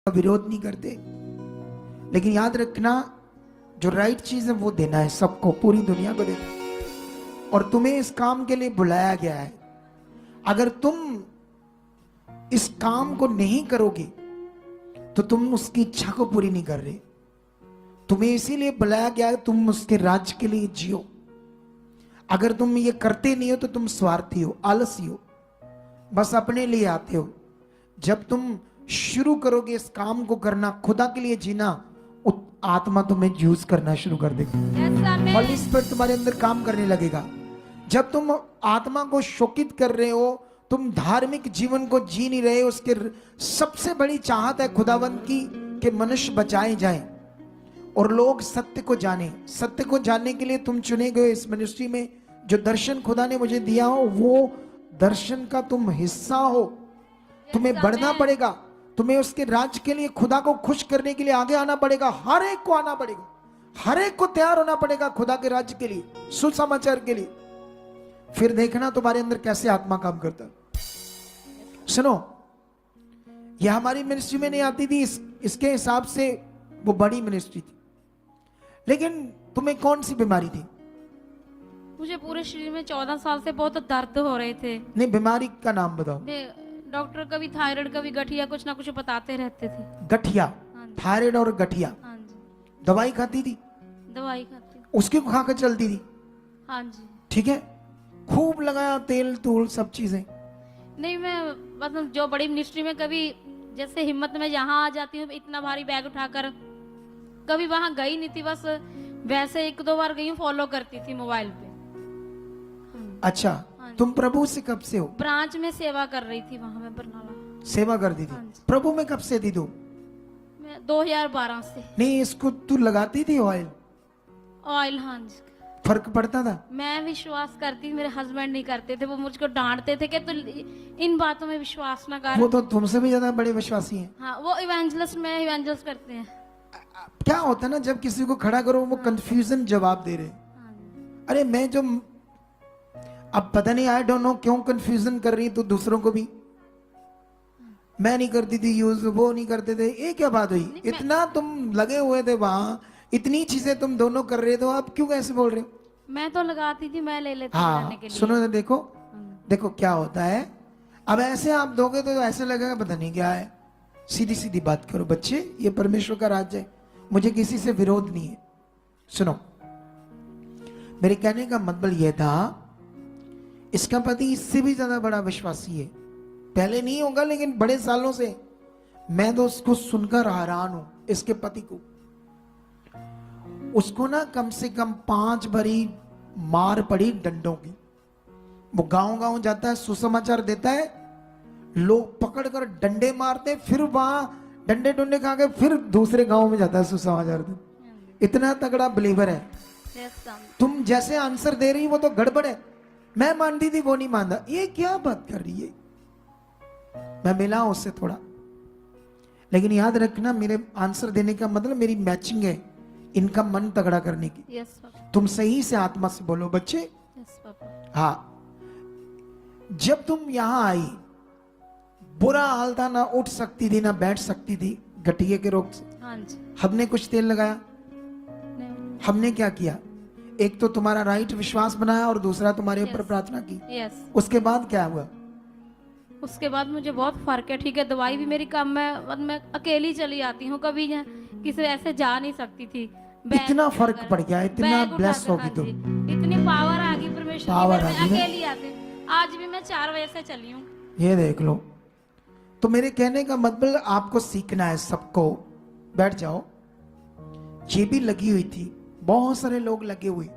विरोध नहीं करते, लेकिन याद रखना जो राइट चीज है वो देना है सबको, पूरी दुनिया को देना है। और तुम्हें इस काम के लिए बुलाया गया है। अगर तुम इस काम को नहीं करोगे तो तुम उसकी इच्छा को पूरी नहीं कर रहे। तुम्हें इसीलिए बुलाया गया है, तुम उसके राज्य के लिए जियो। अगर तुम ये करते नहीं हो तो तुम स्वार्थी हो, आलसी हो, बस अपने लिए आते हो। जब तुम शुरू करोगे इस काम को करना, खुदा के लिए जीना, आत्मा तुम्हें यूज करना शुरू कर देगी। होली स्पिरिट तुम्हारे अंदर काम करने लगेगा। जब तुम आत्मा को शोकित कर रहे हो, तुम धार्मिक जीवन को जी नहीं रहे। उसके सबसे बड़ी चाहत है खुदावंत की कि मनुष्य बचाए जाए और लोग सत्य को जाने। सत्य को जानने के लिए तुम चुने गए इस मिनिस्ट्री में। जो दर्शन खुदा ने मुझे दिया हो वो दर्शन का तुम हिस्सा हो। तुम्हें बढ़ना पड़ेगा, तुम्हें उसके राज्य के लिए, खुदा को खुश करने के लिए आगे आना पड़ेगा। हर एक को आना पड़ेगा, हर एक को तैयार होना पड़ेगा खुदा के राज्य के लिए, सुसमाचार के लिए। फिर देखना तुम्हारे अंदर कैसे आत्मा काम करता है। सुनो, यह हमारी मिनिस्ट्री में नहीं आती थी, इसके हिसाब से वो बड़ी मिनिस्ट्री थी। लेकिन तुम्हें कौन सी बीमारी थी? मुझे पूरे शरीर में 14 साल से बहुत दर्द हो रहे थे। नहीं, बीमारी का नाम बताओ। डॉक्टर कभी थायराइड कभी गठिया कुछ ना कुछ बताते रहते थे। गठिया, थायराइड और गठिया। हाँ जी। दवाई खाती थी? दवाई खाती। उसकी खाकर चलती थी? हाँ जी। ठीक है, खूब लगाया तेल तूल सब चीजें? नहीं, मैं मतलब जो बड़ी मिनिस्ट्री में कभी जैसे हिम्मत में यहाँ आ जाती हूँ इतना भारी बैग उठाकर, कभी वहां गई नहीं थी। बस वैसे एक दो बार गई हूँ, फॉलो करती थी मोबाइल पे। अच्छा, तुम प्रभु से कब से हो? ब्रांच में सेवा कर रही थी वहां, मैं बरनाला सेवा करती थी। प्रभु में कब से थी तू? मैं 2012 से। नहीं, इसको तू लगाती थी ऑयल? ऑयल, हाँ जी। फर्क पड़ता था? मैं विश्वास करती, मेरे हस्बैंड नहीं करते थे। वो मुझको डांटते थे कि तू इन बातों में विश्वास ना कर। वो तो तुमसे भी ज्यादा बड़े विश्वासी हैं। हाँ, वो इवेंजलिस्ट में इवेंजलिस्ट करते हैं। क्या होता है ना, जब किसी को खड़ा करो वो कंफ्यूजन जवाब दे रहे। अरे मैं जो अब पता नहीं, आई डोंट नो क्यों कंफ्यूजन कर रही तो दूसरों को भी। मैं नहीं करती थी यूज, वो नहीं करते थे, ये क्या बात हुई? इतना तुम लगे हुए थे वहां, इतनी चीजें तुम दोनों कर रहे थे, आप क्यों कैसे बोल रहे हो? मैं तो लगाती थी, मैं ले लेती हाँ, के लिए। सुनो ना, देखो देखो क्या होता है। अब ऐसे आप दोगे तो ऐसे लगेगा पता नहीं क्या है। सीधी सीधी बात करो बच्चे, ये परमेश्वर का राज्य है, मुझे किसी से विरोध नहीं है। सुनो, मेरे कहने का मतलब यह था, इसका पति इससे भी ज्यादा बड़ा विश्वासी है। पहले नहीं होगा लेकिन बड़े सालों से मैं तो उसको सुनकर हैरान हूं। इसके पति को, उसको ना कम से कम 5 बारी मार पड़ी डंडों की। वो गांव गांव जाता है, सुसमाचार देता है, लोग पकड़कर डंडे मारते, फिर वहां डंडे डंडे खा के फिर दूसरे गांव में जाता है सुसमाचार देते। इतना तगड़ा बिलीवर है। तुम जैसे आंसर दे रही वो तो गड़बड़ है। मैं मानती थी, वो नहीं मानता। ये क्या बात कर रही है? मैं मिला उससे थोड़ा, लेकिन याद रखना मेरे आंसर देने का मतलब मेरी मैचिंग है इनका मन तगड़ा करने की। तुम सही से आत्मा से बोलो बच्चे। हाँ, जब तुम यहां आई बुरा हाल था, ना उठ सकती थी ना बैठ सकती थी गठिए के रोग से। हाँ जी। हमने कुछ तेल लगाया? हमने क्या किया? एक तो तुम्हारा राइट विश्वास बनाया और दूसरा तुम्हारे ऊपर प्रार्थना की। उसके बाद क्या हुआ? उसके बाद मुझे बहुत फर्क है। ठीक है, दवाई भी मेरी कम है, मैं अकेली चली आती हूँ, कभी किसी ऐसे जा नहीं सकती थी। इतना फर्क पड़ गया, इतना ब्लेस होगी तुम। इतनी पावर आ गई परमेश्वर की, मैं अकेली आती। आज भी मैं 4 बजे से चली हूँ। ये देख लो। तो मेरे कहने का मतलब आपको सीखना है सबको। बैठ जाओ। ये भी लगी हुई थी, बहुत सारे लोग लगे हुए।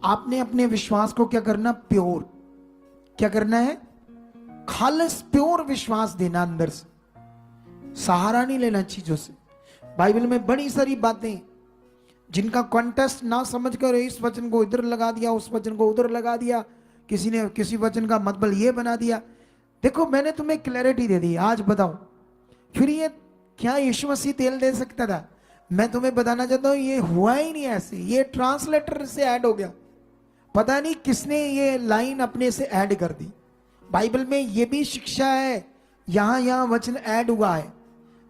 आपने अपने विश्वास को क्या करना? प्योर। क्या करना है? खालिस प्योर विश्वास देना अंदर से। सहारा नहीं लेना चीजों से। बाइबल में बड़ी सारी बातें जिनका कॉन्टेस्ट ना समझ कर इस वचन को इधर लगा दिया, उस वचन को उधर लगा दिया, किसी ने किसी वचन का मतलब ये बना दिया। देखो, मैंने तुम्हें क्लैरिटी दे दी। आज बताओ, फिर ये क्या यीशु मसीह तेल दे सकता था? मैं तुम्हें बताना चाहता हूं, ये हुआ ही नहीं ऐसे। ये ट्रांसलेटर से ऐड हो गया। पता नहीं किसने ये लाइन अपने से ऐड कर दी। बाइबल में ये भी शिक्षा है, यहां वचन ऐड हुआ है।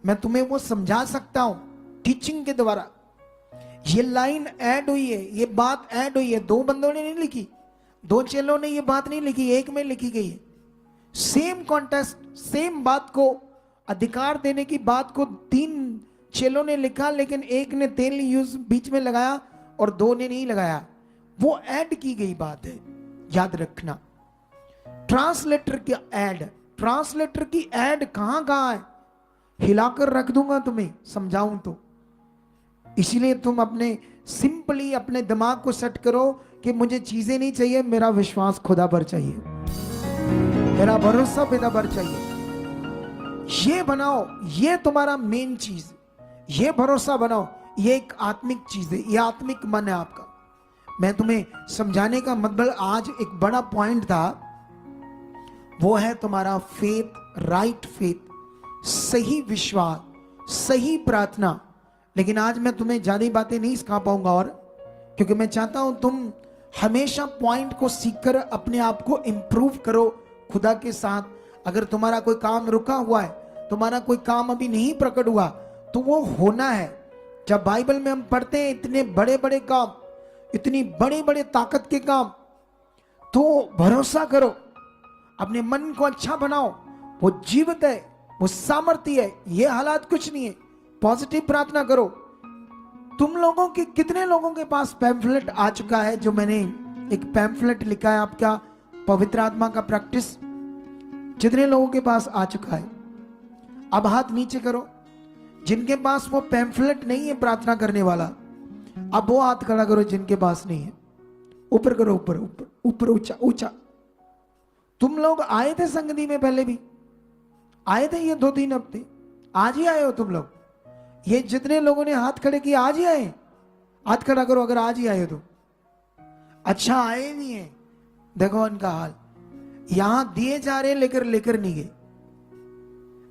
मैं तुम्हें वो समझा सकता हूं टीचिंग के द्वारा। ये लाइन ऐड हुई है, ये बात ऐड हुई है, दो बंदों ने नहीं लिखी, दो चेलों ने ये बात नहीं लिखी, एक में लिखी गई है। सेम कॉन्टेस्ट, सेम बात को, अधिकार देने की बात को तीन चेलों ने लिखा, लेकिन एक ने तेल यूज बीच में लगाया और दो ने नहीं लगाया। वो ऐड की गई बात है, याद रखना। ट्रांसलेटर की ऐड, ट्रांसलेटर की ऐड कहां कहां है, हिलाकर रख दूंगा तुम्हें समझाऊं तो। इसीलिए तुम अपने सिंपली अपने दिमाग को सेट करो कि मुझे चीजें नहीं चाहिए, मेरा विश्वास खुदा पर चाहिए, मेरा भरोसा पिता पर चाहिए। ये बनाओ, ये तुम्हारा मेन चीज, ये भरोसा बनाओ। ये एक आत्मिक चीज है, ये आत्मिक मन है आपका। मैं तुम्हें समझाने का मतलब आज एक बड़ा पॉइंट था, वो है तुम्हारा फेथ, राइट फेथ, सही विश्वास, सही प्रार्थना। लेकिन आज मैं तुम्हें ज्यादा बातें नहीं सिखा पाऊंगा, और क्योंकि मैं चाहता हूं तुम हमेशा पॉइंट को सीखकर अपने आप को इंप्रूव करो खुदा के साथ। अगर तुम्हारा कोई काम रुका हुआ है, तुम्हारा कोई काम अभी नहीं प्रकट हुआ, तो वो होना है। जब बाइबल में हम पढ़ते हैं इतने बड़े बड़े काम, इतनी बड़े बड़े ताकत के काम, तो भरोसा करो, अपने मन को अच्छा बनाओ, वो जीवित है, वो सामर्थ्य है, ये हालात कुछ नहीं है। पॉजिटिव प्रार्थना करो। तुम लोगों के कितने लोगों के पास पैम्फलेट आ चुका है, जो मैंने एक पैम्फलेट लिखा है आपका पवित्र आत्मा का प्रैक्टिस, जितने लोगों के पास आ चुका है? अब हाथ नीचे करो जिनके पास वो पैम्फलेट नहीं है प्रार्थना करने वाला। अब वो हाथ खड़ा करो जिनके पास नहीं है। ऊपर करो, ऊपर ऊपर ऊपर, ऊंचा ऊंचा। तुम लोग आए थे संगति में, पहले भी आए थे, ये 2-3 हफ्ते, आज ही आए हो तुम लोग? ये जितने लोगों ने हाथ खड़े किए आज ही आए? हाथ खड़ा करो अगर आज ही आए हो तो। अच्छा, आए नहीं है, देखो उनका हाल। यहां दिए जा रहे लेकर लेकर नहीं गए,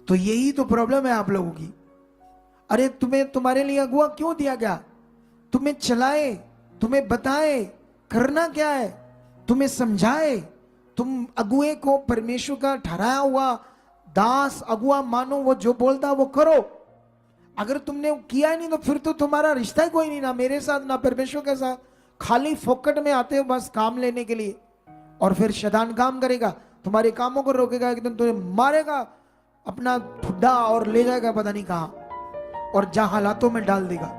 तो यही तो प्रॉब्लम है आप लोगों की। अरे तुम्हें, तुम्हारे लिए अगुआ क्यों दिया गया? तुम्हें चलाए, तुम्हें बताए करना क्या है, तुम्हें समझाए। तुम अगुए को परमेश्वर का ठहराया हुआ दास अगुआ मानो, वो जो बोलता वो करो। अगर तुमने किया ही नहीं तो फिर तो तुम्हारा रिश्ता ही कोई नहीं, ना मेरे साथ ना परमेश्वर के साथ। खाली फोकट में आते हो बस काम लेने के लिए, और फिर शैतान काम करेगा, तुम्हारे कामों को रोकेगा, एकदम तुम्हें मारेगा अपना ठुड्डा और ले जाएगा पता नहीं कहां, और जहां हालातों में डाल देगा।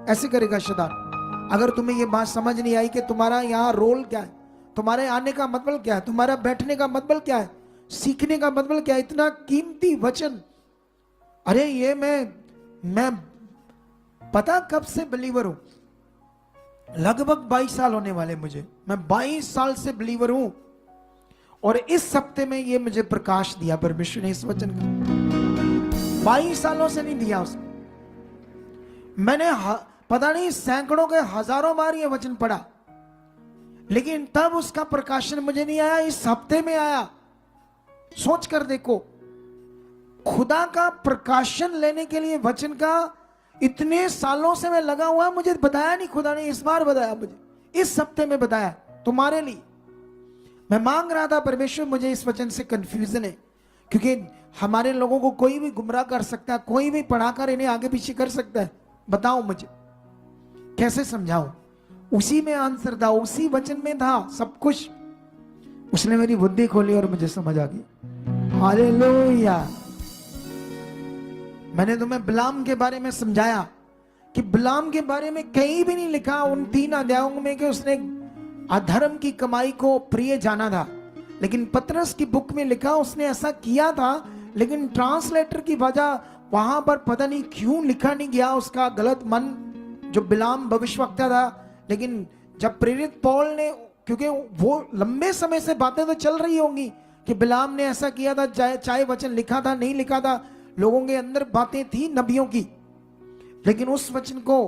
ऐसे करेगा शैतान। अगर तुम्हें यह बात समझ नहीं आई कि तुम्हारा यहाँ रोल क्या है, तुम्हारे आने का मतलब क्या है, तुम्हारा बैठने का मतलब क्या है, सीखने का मतलब क्या है, इतना कीमती वचन। अरे ये मैं पता कब से बिलीवर हूं, लगभग 22 साल होने वाले मुझे। मैं 22 साल से बिलीवर हूं, और इस हफ्ते में ये मुझे प्रकाश दिया परमेश्वर ने इस वचन का। 22 सालों से नहीं दिया उसने। मैंने पता नहीं सैकड़ों के हजारों बार ये वचन पढ़ा, लेकिन तब उसका प्रकाशन मुझे नहीं आया, इस हफ्ते में आया। सोच कर देखो, खुदा का प्रकाशन लेने के लिए वचन का इतने सालों से मैं लगा हुआ, मुझे बताया नहीं खुदा ने, इस बार बताया मुझे, इस हफ्ते में बताया तुम्हारे लिए। मैं मांग रहा था परमेश्वर मुझे इस वचन से कंफ्यूजन है, क्योंकि हमारे लोगों को कोई भी गुमराह कर सकता है, कोई भी पढ़ाकर इन्हें आगे पीछे कर सकता है। बताओ मुझे कैसे समझाऊं? उसी में आंसर था, उसी वचन में था सब कुछ। उसने मेरी बुद्धि खोली और मुझे समझ आ गई। हालेलुया। मैंने तुम्हें बिलाम के बारे में समझाया कि बिलाम के बारे में कहीं भी नहीं लिखा उन 3 अध्यायों में कि उसने अधर्म की कमाई को प्रिय जाना था, लेकिन पतरस की बुक में लिखा उसने ऐसा किया था, लेकिन ट्रांसलेटर की वजह वहां पर पता नहीं क्यों लिखा नहीं गया, उसका गलत मन, जो बिलाम भविष्यवक्ता था। लेकिन जब प्रेरित पौल ने, क्योंकि वो लंबे समय से बातें तो चल रही होंगी कि बिलाम ने ऐसा किया था, चाहे वचन लिखा था नहीं लिखा था, लोगों के अंदर बातें थी नबियों की, लेकिन उस वचन को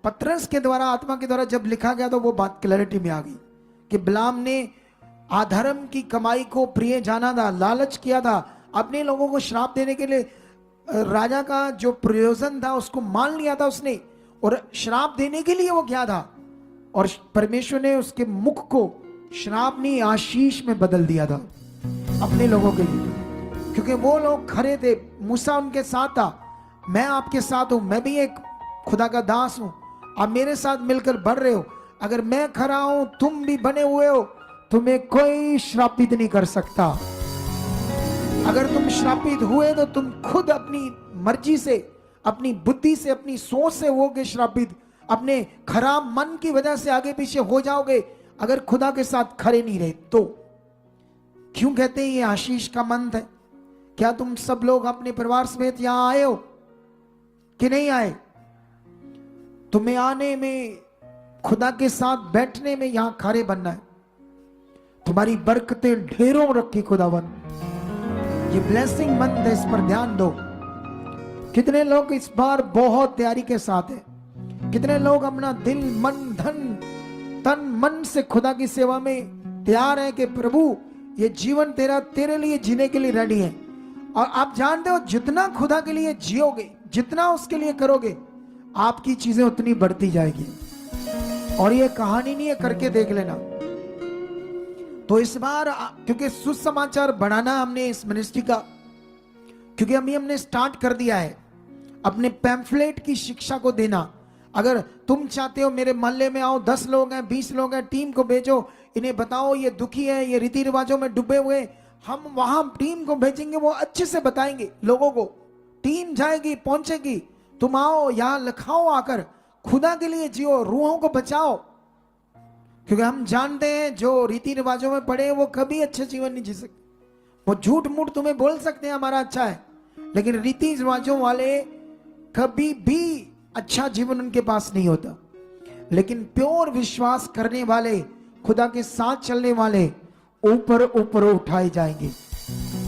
पतरस के द्वारा, आत्मा के द्वारा जब लिखा गया तो वो बात क्लैरिटी में आ गई कि बिलाम ने अधर्म की कमाई को प्रिय जाना था, लालच किया था, अपने लोगों को श्राप देने के लिए राजा का जो प्रयोजन था उसको मान लिया था उसने, और श्राप देने के लिए वो गया था, और परमेश्वर ने उसके मुख को श्राप नहीं आशीष में बदल दिया था अपने लोगों के लिए, क्योंकि वो लोग खरे थे, मूसा उनके साथ था, मैं आपके साथ हूं, मैं भी एक खुदा का दास हूं, आप मेरे साथ मिलकर बढ़ रहे हो। अगर मैं खड़ा हूं, तुम भी बने हुए हो, तुम्हें कोई श्रापित नहीं कर सकता। अगर तुम श्रापित हुए तो तुम खुद अपनी मर्जी से, अपनी बुद्धि से, अपनी सोच से होगे श्रापित। अपने खराब मन की वजह से आगे पीछे हो जाओगे अगर खुदा के साथ खड़े नहीं रहे तो। क्यों कहते हैं ये आशीष का मंत्र है? क्या तुम सब लोग अपने परिवार समेत यहां आए हो कि नहीं आए? तुम्हें आने में, खुदा के साथ बैठने में, यहां खड़े बनना है। तुम्हारी बरकतें ढेरों रखी खुदावन। ये ब्लेसिंग मंथ है, इस पर ध्यान दो। कितने लोग इस बार बहुत तैयारी के साथ हैं? कितने लोग अपना दिल, मन, धन, तन मन से खुदा की सेवा में तैयार है कि प्रभु ये जीवन तेरे लिए जीने के लिए रेडी है। और आप जानते हो जितना खुदा के लिए जियोगे, जितना उसके लिए करोगे, आपकी चीजें उतनी बढ़ती जाएगी। और ये कहानी नहीं है, करके देख लेना। तो इस बार क्योंकि सुसमाचार बढ़ाना हमने इस मिनिस्ट्री का, क्योंकि हमने स्टार्ट कर दिया है अपने पैम्फलेट की शिक्षा को देना। अगर तुम चाहते हो मेरे मोहल्ले में आओ, 10 लोग हैं, 20 लोग हैं, टीम को भेजो, इन्हें बताओ ये दुखी है, ये रीति रिवाजों में डूबे हुए, हम वहां टीम को भेजेंगे, वो अच्छे से बताएंगे लोगों को। टीम जाएगी, पहुंचेगी, तुम आओ, यहां लिखाओ, आकर खुदा के लिए जियो, रूहों को बचाओ। क्योंकि हम जानते हैं जो रीति रिवाजों में पड़े वो कभी अच्छे जीवन नहीं जी सकते। वो झूठ मूठ तुम्हें बोल सकते हैं हमारा अच्छा है, लेकिन रीति रिवाजों वाले कभी भी अच्छा जीवन उनके पास नहीं होता। लेकिन प्योर विश्वास करने वाले, खुदा के साथ चलने वाले ऊपर ऊपर उठाए जाएंगे,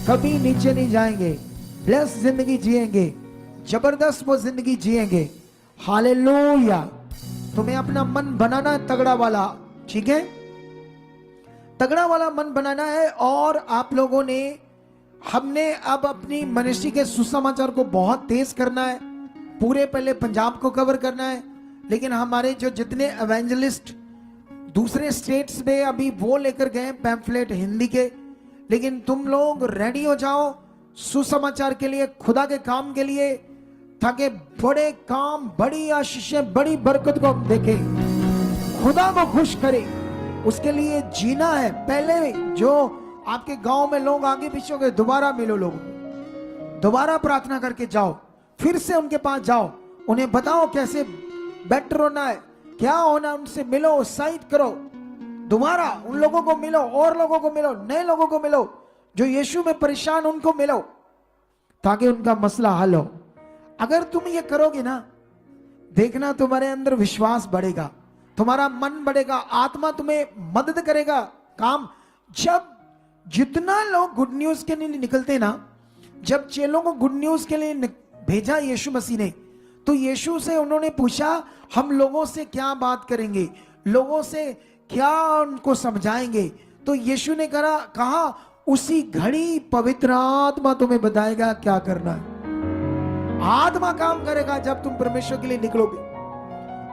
कभी नीचे नहीं जाएंगे। ब्लेस जिंदगी जिएंगे, जबरदस्त वो जिंदगी जिएंगे। हालेलुया। तुम्हें अपना मन बनाना है तगड़ा वाला, ठीक है? तगड़ा वाला मन बनाना है। और आप लोगों ने, हमने अब अपनी मिनिस्ट्री के सुसमाचार को बहुत तेज करना है। पूरे पहले पंजाब को कवर करना है, लेकिन हमारे जो जितने एवेंजलिस्ट दूसरे स्टेट्स में अभी वो लेकर गए पैम्फलेट हिंदी के। लेकिन तुम लोग रेडी हो जाओ सुसमाचार के लिए, खुदा के काम के लिए, ताकि बड़े काम, बड़ी आशीषें, बड़ी बरकत को हम देखें, खुदा को खुश करें। उसके लिए जीना है। पहले जो आपके गांव में लोग आगे पीछे हो गए, दोबारा मिलो लोगों को, दोबारा प्रार्थना करके जाओ, फिर से उनके पास जाओ, उन्हें बताओ कैसे बेटर होना है, क्या होना, उनसे मिलो, उत्साहित करो। दोबारा उन लोगों को मिलो, और लोगों को मिलो, नए लोगों को मिलो जो यीशु में परेशान, उनको मिलो, ताकि उनका मसला हल हो। अगर तुम ये करोगे ना, देखना तुम्हारे अंदर विश्वास बढ़ेगा, तुम्हारा मन बढ़ेगा, आत्मा तुम्हें मदद करेगा काम। जब जितना लोग गुड न्यूज के लिए निकलते ना, जब चेलों को गुड न्यूज के लिए भेजा यीशु मसीह ने, तो यीशु से उन्होंने पूछा हम लोगों से क्या बात करेंगे, लोगों से क्या उनको समझाएंगे। तो यीशु ने कहा उसी घड़ी पवित्र आत्मा तुम्हें बताएगा क्या करना है। आत्मा काम करेगा जब तुम परमेश्वर के लिए निकलोगे,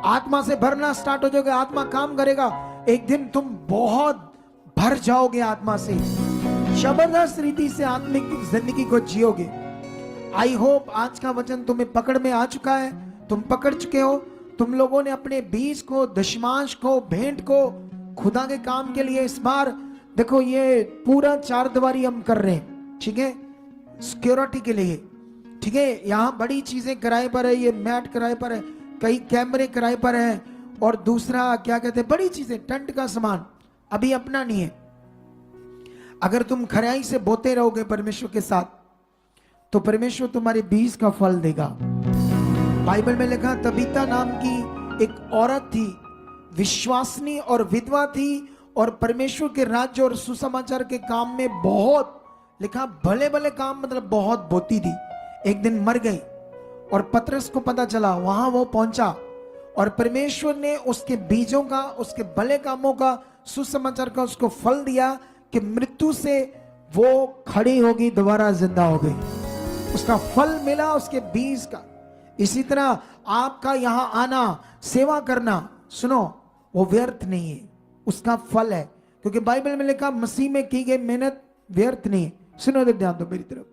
आत्मा से भरना स्टार्ट हो जाओगे, आत्मा काम करेगा। एक दिन तुम बहुत भर जाओगे आत्मा से, जबरदस्त रीति से आत्मिक जिंदगी को जियोगे। आई होप आज का वचन तुम्हें पकड़ में आ चुका है, तुम पकड़ चुके हो। तुम लोगों ने अपने बीज को, दशमांश को, भेंट को खुदा के काम के लिए इस बार देखो, ये पूरा 4 दीवारी हम कर रहे हैं, ठीक है, सिक्योरिटी के लिए, ठीक है। यहाँ बड़ी चीजें किराए पर है, ये मैट किराए पर है, कई कैमरे किराए पर है, और दूसरा क्या कहते हैं, बड़ी चीजें, टेंट का सामान अभी अपना नहीं है। अगर तुम खराई से बोते रहोगे परमेश्वर के साथ, तो परमेश्वर तुम्हारे बीज का फल देगा। बाइबल में लिखा, तबीता नाम की एक औरत थी, विश्वासनी और विधवा थी, और परमेश्वर के राज्य और सुसमाचार के काम में बहुत, लिखा भले भले काम, मतलब बहुत बोती थी। एक दिन मर गई, और पतरस को पता चला, वहां वो पहुंचा, और परमेश्वर ने उसके बीजों का, उसके भले कामों का, सुसमाचार का उसको फल दिया कि मृत्यु से वो खड़ी होगी, दोबारा जिंदा हो गई। उसका फल मिला उसके बीज का। इसी तरह आपका यहां आना, सेवा करना, सुनो, वो व्यर्थ नहीं है, उसका फल है। क्योंकि बाइबल में लिखा, मसीह में की गई मेहनत व्यर्थ नहीं है। सुनो, ध्यान दो मेरी तरफ,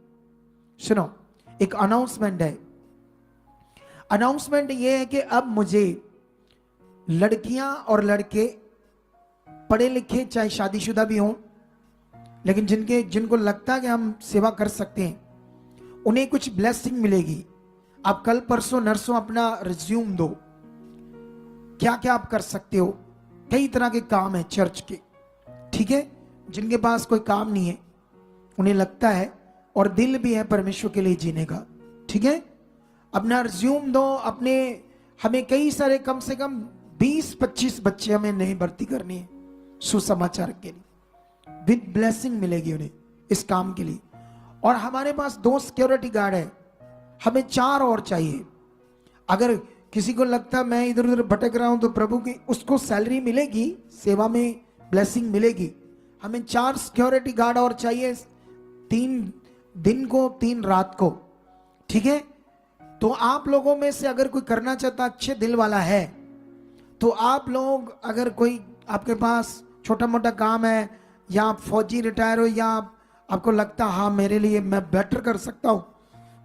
सुनो, एक अनाउंसमेंट है। अनाउंसमेंट ये है कि अब मुझे लड़कियां और लड़के पढ़े लिखे चाहे शादीशुदा भी हों, लेकिन जिनको लगता है कि हम सेवा कर सकते हैं, उन्हें कुछ ब्लेसिंग मिलेगी। आप कल परसों नरसों अपना रिज्यूम दो, क्या क्या आप कर सकते हो। कई तरह के काम है चर्च के, ठीक है। जिनके पास कोई काम नहीं है, उन्हें लगता है और दिल भी है परमेश्वर के लिए जीने का, ठीक है, अपना रिज्यूम दो। अपने हमें कई सारे कम से कम 20-25 बच्चे हमें नहीं भर्ती करनी है सुसमाचार के लिए, विद ब्लेसिंग मिलेगी उन्हें इस काम के लिए। और हमारे पास 2 सिक्योरिटी गार्ड है, हमें 4 और चाहिए। अगर किसी को लगता है मैं इधर उधर भटक रहा हूं तो प्रभु की उसको सैलरी मिलेगी, सेवा में ब्लेसिंग मिलेगी। हमें 4 सिक्योरिटी गार्ड और चाहिए, 3 दिन को 3 रात को, ठीक है। तो आप लोगों में से अगर कोई करना चाहता अच्छे दिल वाला है, तो आप लोग, अगर कोई आपके पास छोटा मोटा काम है, या आप फौजी रिटायर हो, या आपको लगता हाँ मेरे लिए मैं बेटर कर सकता हूं,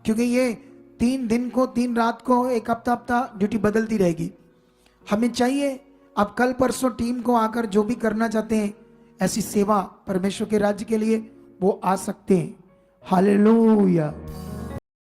क्योंकि ये 3 दिन को 3 रात को, एक हफ्ता ड्यूटी बदलती रहेगी। हमें चाहिए आप कल परसों टीम को आकर जो भी करना चाहते हैं ऐसी सेवा परमेश्वर के राज्य के लिए, वो आ सकते हैं। हालेलुया।